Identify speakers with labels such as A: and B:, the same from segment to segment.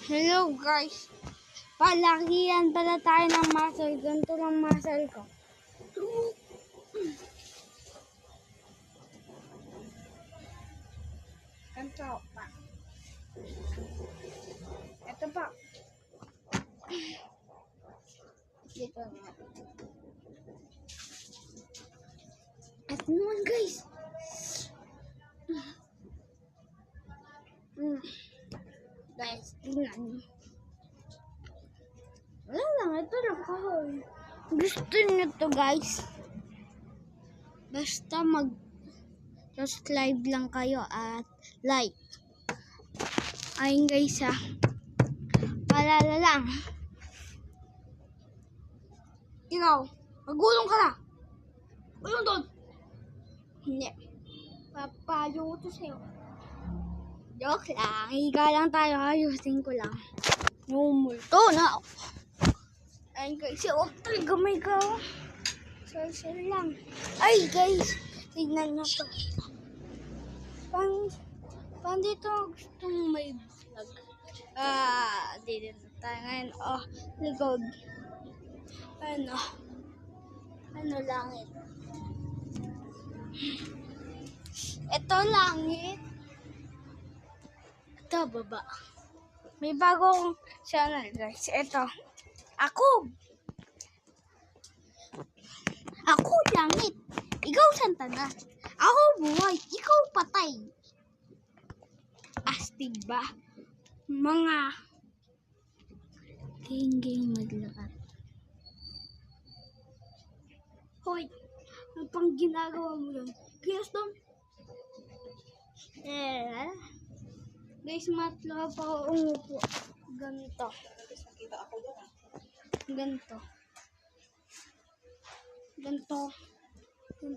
A: Hello guys, palakihan pala tayo ng muscle. Ganito lang muscle ko. Ganito pa. Ito pa. Dito na. Ito naman guys. Guys, tingnan nyo. Wala lang, ito lang kahoy. Gusto nyo to guys? Basta subscribe lang kayo at like. Ayun guys ha. Paalala lang. Ikaw, magulong ka na. Gulong doon. Hindi. Papalo ko to sa'yo. Joke lang. Higa lang tayo. Ayusin ko lang. Numulto na. Ayun guys. Huwag talaga may gawa. Sir lang. Ay guys. Tignan nyo to. Pang dito gusto mo may vlog. Dito na tayo ngayon. Ligod. Ano langit. Ito langit. Ito baba. May bagong channel guys. Ito. Ako langit. Ikaw santana. Ako buhay. Ikaw patay. Astig ba? Mga ging maglakad. Hoy, ano pang ginagawa mo yun? Kiyos doon. Guys, matlo pa ako umupo. Ganito. Ganito.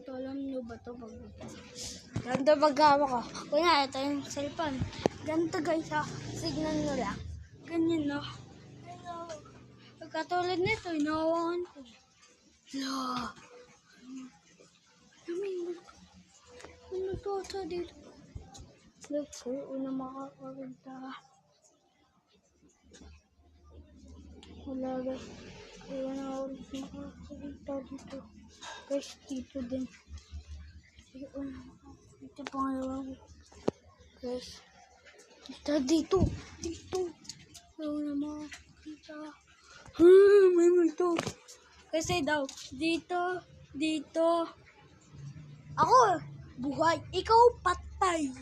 A: Alam nyo ba ito? Ganito paggawa ko. Kunya, ito yung cellphone. Ganito guys ha. Signan nyo lang. Ganyan no. Katulad nito, inawakan ko. La. Ano to sa dito? Let's go. Una makakaganda. Wala guys. Kaya na ako makakaganda dito. Guys, dito din. Dito pa nga guys. Dito. Wala na makakaganda. May multo. Kasi daw, dito. Ako, buhay. Ikaw, patay.